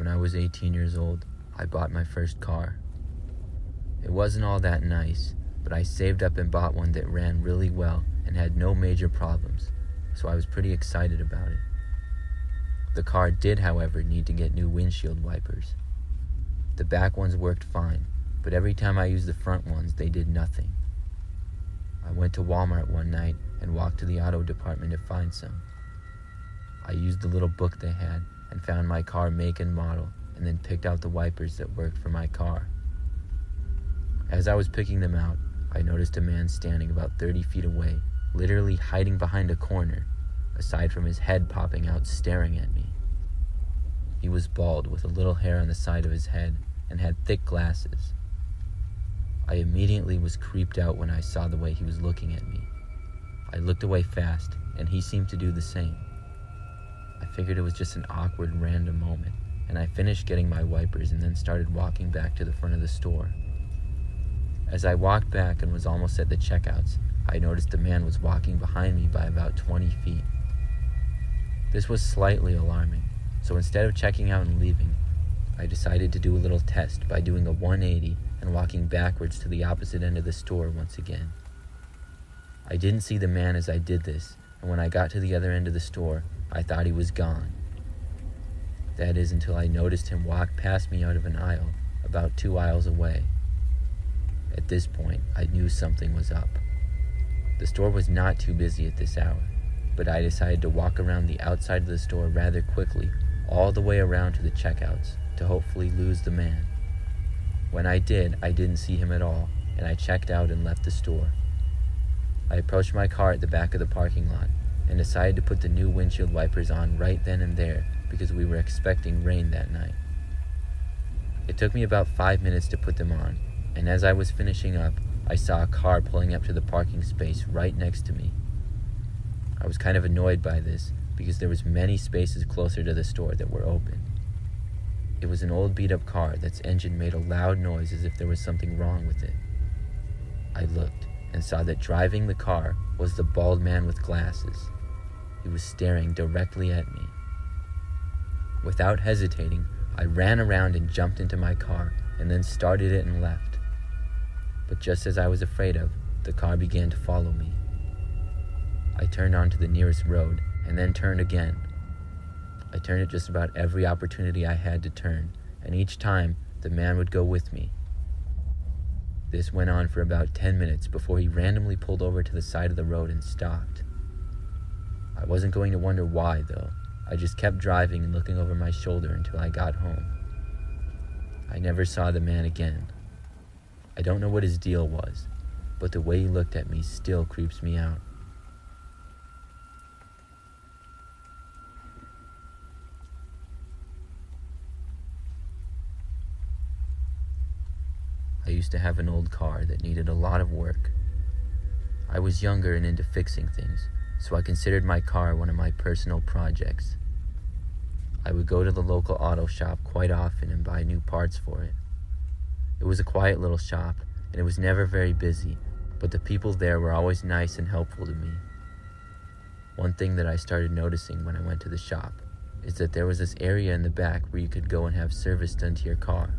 When I was 18 years old, I bought my first car. It wasn't all that nice, but I saved up and bought one that ran really well and had no major problems, so I was pretty excited about it. The car did, however, need to get new windshield wipers. The back ones worked fine, but every time I used the front ones, they did nothing. I went to Walmart one night and walked to the auto department to find some. I used the little book they had and found my car make and model, and then picked out the wipers that worked for my car. As I was picking them out, I noticed a man standing about 30 feet away, literally hiding behind a corner, aside from his head popping out staring at me. He was bald with a little hair on the side of his head and had thick glasses. I immediately was creeped out when I saw the way he was looking at me. I looked away fast, and he seemed to do the same. I figured it was just an awkward, random moment, and I finished getting my wipers and then started walking back to the front of the store. As I walked back and was almost at the checkouts, I noticed a man was walking behind me by about 20 feet. This was slightly alarming, so instead of checking out and leaving, I decided to do a little test by doing a 180 and walking backwards to the opposite end of the store once again. I didn't see the man as I did this, and when I got to the other end of the store, I thought he was gone. That is until I noticed him walk past me out of an aisle about 2 aisles away. At this point, I knew something was up. The store was not too busy at this hour, but I decided to walk around the outside of the store rather quickly, all the way around to the checkouts, to hopefully lose the man. When I did, I didn't see him at all, and I checked out and left the store. I approached my car at the back of the parking lot and decided to put the new windshield wipers on right then and there because we were expecting rain that night. It took me about 5 minutes to put them on, and as I was finishing up, I saw a car pulling up to the parking space right next to me. I was kind of annoyed by this because there was many spaces closer to the store that were open. It was an old beat-up car that's engine made a loud noise as if there was something wrong with it. I looked and saw that driving the car was the bald man with glasses. He was staring directly at me. Without hesitating, I ran around and jumped into my car and then started it and left. But just as I was afraid of, the car began to follow me. I turned onto the nearest road and then turned again. I turned at just about every opportunity I had to turn, and each time, the man would go with me. This went on for about 10 minutes before he randomly pulled over to the side of the road and stopped. I wasn't going to wonder why, though. I just kept driving and looking over my shoulder until I got home. I never saw the man again. I don't know what his deal was, but the way he looked at me still creeps me out. I used to have an old car that needed a lot of work. I was younger and into fixing things, so I considered my car one of my personal projects. I would go to the local auto shop quite often and buy new parts for it. It was a quiet little shop, and it was never very busy, but the people there were always nice and helpful to me. One thing that I started noticing when I went to the shop is that there was this area in the back where you could go and have service done to your car.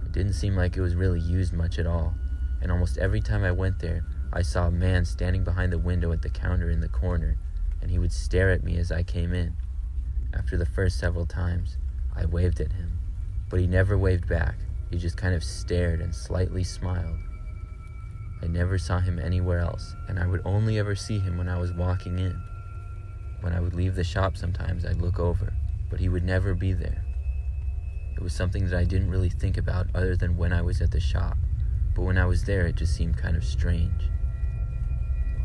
It didn't seem like it was really used much at all, and almost every time I went there, I saw a man standing behind the window at the counter in the corner, and he would stare at me as I came in. After the first several times, I waved at him, but he never waved back. He just kind of stared and slightly smiled. I never saw him anywhere else, and I would only ever see him when I was walking in. When I would leave the shop sometimes, I'd look over, but he would never be there. It was something that I didn't really think about other than when I was at the shop, but when I was there, it just seemed kind of strange.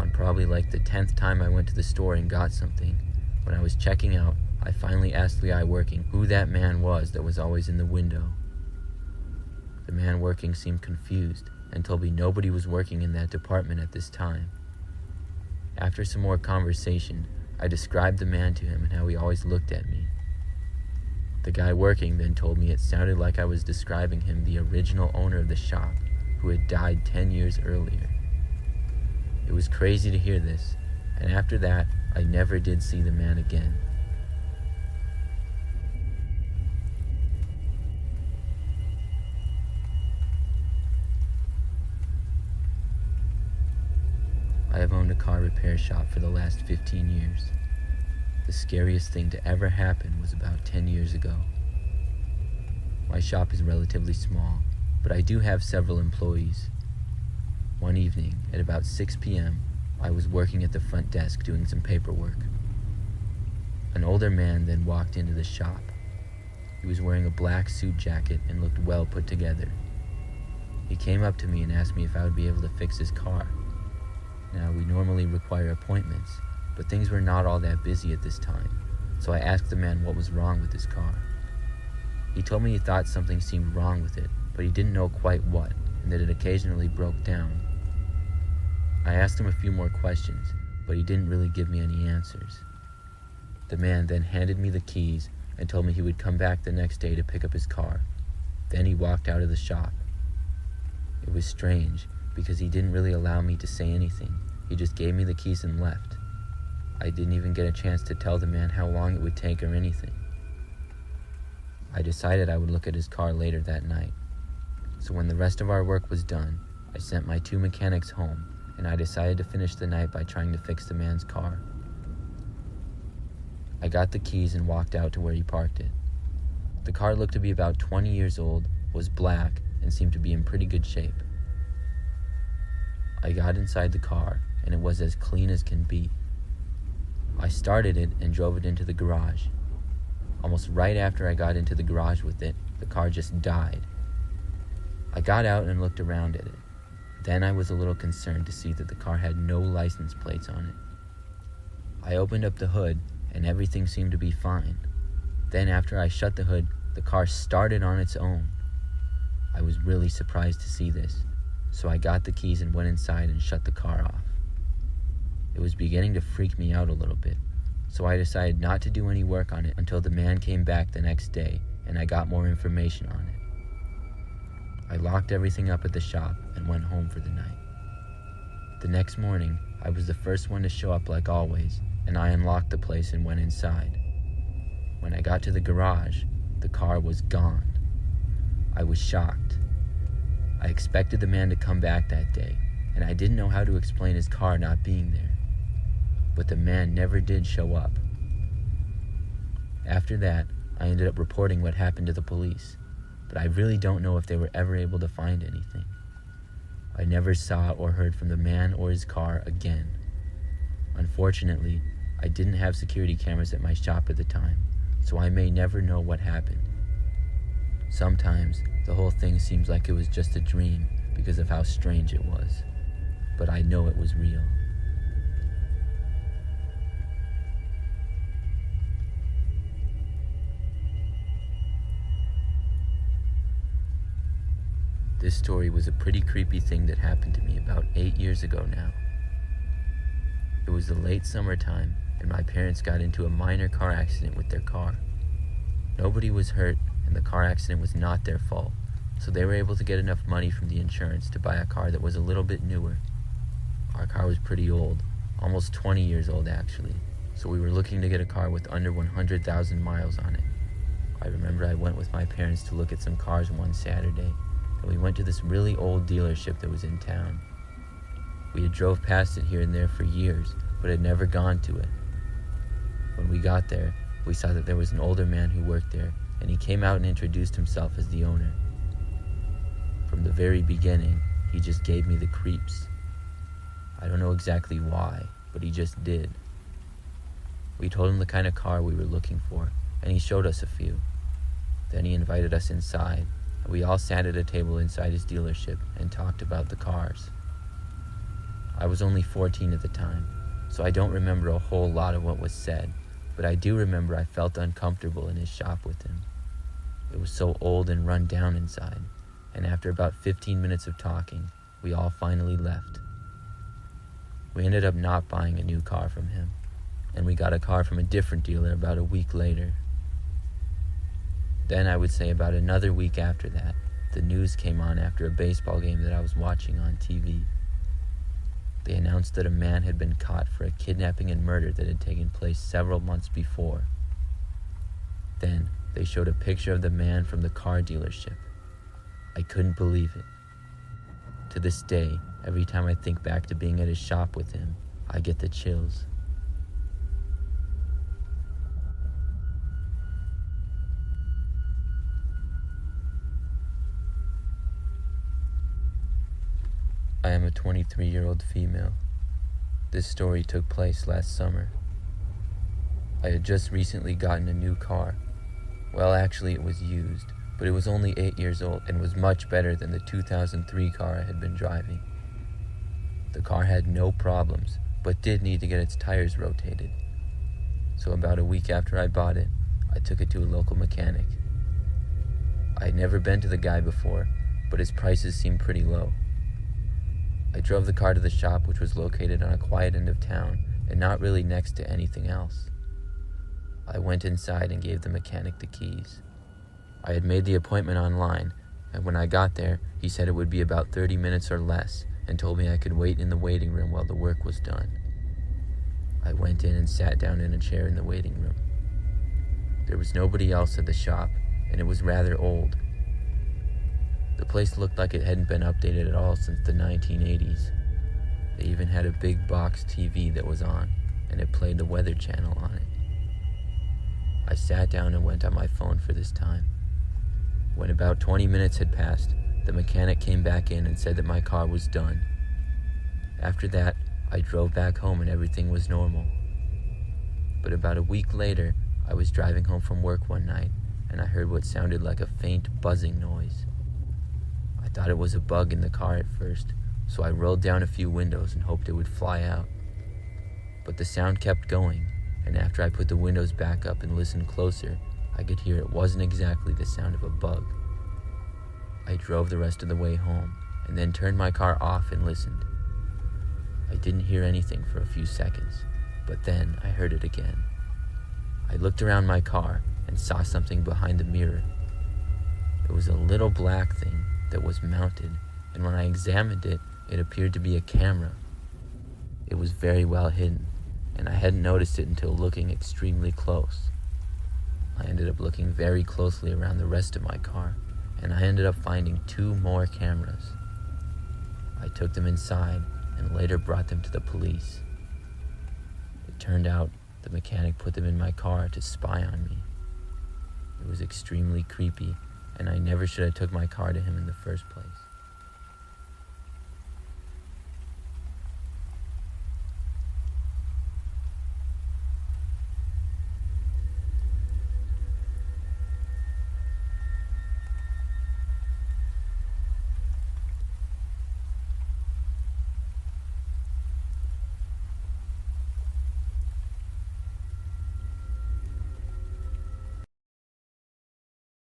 On probably like the 10th time I went to the store and got something, when I was checking out, I finally asked the guy working who that man was that was always in the window. The man working seemed confused and told me nobody was working in that department at this time. After some more conversation, I described the man to him and how he always looked at me. The guy working then told me it sounded like I was describing him the original owner of the shop, who had died 10 years earlier. It was crazy to hear this, and after that, I never did see the man again. I have owned a car repair shop for the last 15 years. The scariest thing to ever happen was about 10 years ago. My shop is relatively small, but I do have several employees. One evening, at about 6 p.m., I was working at the front desk doing some paperwork. An older man then walked into the shop. He was wearing a black suit jacket and looked well put together. He came up to me and asked me if I would be able to fix his car. Now, we normally require appointments, but things were not all that busy at this time, so I asked the man what was wrong with his car. He told me he thought something seemed wrong with it, but he didn't know quite what, and that it occasionally broke down. I asked him a few more questions, but he didn't really give me any answers. The man then handed me the keys and told me he would come back the next day to pick up his car. Then he walked out of the shop. It was strange, because he didn't really allow me to say anything. He just gave me the keys and left. I didn't even get a chance to tell the man how long it would take or anything. I decided I would look at his car later that night. So when the rest of our work was done, I sent my 2 mechanics home, and I decided to finish the night by trying to fix the man's car. I got the keys and walked out to where he parked it. The car looked to be about 20 years old, was black, and seemed to be in pretty good shape. I got inside the car, and it was as clean as can be. I started it and drove it into the garage. Almost right after I got into the garage with it, the car just died. I got out and looked around at it. Then I was a little concerned to see that the car had no license plates on it. I opened up the hood, and everything seemed to be fine. Then after I shut the hood, the car started on its own. I was really surprised to see this, so I got the keys and went inside and shut the car off. It was beginning to freak me out a little bit, so I decided not to do any work on it until the man came back the next day and I got more information on it. I locked everything up at the shop and went home for the night. The next morning, I was the first one to show up like always, and I unlocked the place and went inside. When I got to the garage, the car was gone. I was shocked. I expected the man to come back that day, and I didn't know how to explain his car not being there. But the man never did show up. After that, I ended up reporting what happened to the police, but I really don't know if they were ever able to find anything. I never saw or heard from the man or his car again. Unfortunately, I didn't have security cameras at my shop at the time, so I may never know what happened. Sometimes, the whole thing seems like it was just a dream because of how strange it was, but I know it was real. This story was a pretty creepy thing that happened to me about 8 years ago now. It was the late summertime, and my parents got into a minor car accident with their car. Nobody was hurt, and the car accident was not their fault, so they were able to get enough money from the insurance to buy a car that was a little bit newer. Our car was pretty old, almost 20 years old actually, so we were looking to get a car with under 100,000 miles on it. I remember I went with my parents to look at some cars one Saturday, and we went to this really old dealership that was in town. We had drove past it here and there for years, but had never gone to it. When we got there, we saw that there was an older man who worked there, and he came out and introduced himself as the owner. From the very beginning, he just gave me the creeps. I don't know exactly why, but he just did. We told him the kind of car we were looking for, and he showed us a few. Then he invited us inside, and we all sat at a table inside his dealership and talked about the cars. I was only 14 at the time, so I don't remember a whole lot of what was said, but I do remember I felt uncomfortable in his shop with him. It was so old and run down inside, and after about 15 minutes of talking, we all finally left. We ended up not buying a new car from him, and we got a car from a different dealer about a week later. Then I would say about another week after that, the news came on after a baseball game that I was watching on TV. They announced that a man had been caught for a kidnapping and murder that had taken place several months before. Then they showed a picture of the man from the car dealership. I couldn't believe it. To this day, every time I think back to being at his shop with him, I get the chills. I am a 23-year-old female. This story took place last summer. I had just recently gotten a new car. Well, actually it was used, but it was only 8 years old and was much better than the 2003 car I had been driving. The car had no problems, but did need to get its tires rotated. So about a week after I bought it, I took it to a local mechanic. I had never been to the guy before, but his prices seemed pretty low. I drove the car to the shop, which was located on a quiet end of town and not really next to anything else. I went inside and gave the mechanic the keys. I had made the appointment online, and when I got there, he said it would be about 30 minutes or less and told me I could wait in the waiting room while the work was done. I went in and sat down in a chair in the waiting room. There was nobody else at the shop, and it was rather old. The place looked like it hadn't been updated at all since the 1980s. They even had a big box TV that was on, and it played the Weather Channel on it. I sat down and went on my phone for this time. When about 20 minutes had passed, the mechanic came back in and said that my car was done. After that, I drove back home and everything was normal. But about a week later, I was driving home from work one night, and I heard what sounded like a faint buzzing noise. I thought it was a bug in the car at first, so I rolled down a few windows and hoped it would fly out. But the sound kept going, and after I put the windows back up and listened closer, I could hear it wasn't exactly the sound of a bug. I drove the rest of the way home, and then turned my car off and listened. I didn't hear anything for a few seconds, but then I heard it again. I looked around my car and saw something behind the mirror. It was a little black thing that was mounted, and when I examined it, it appeared to be a camera. It was very well hidden, and I hadn't noticed it until looking extremely close. I ended up looking very closely around the rest of my car, and I ended up finding 2 more cameras. I took them inside and later brought them to the police. It turned out the mechanic put them in my car to spy on me. It was extremely creepy, and I never should have took my car to him in the first place.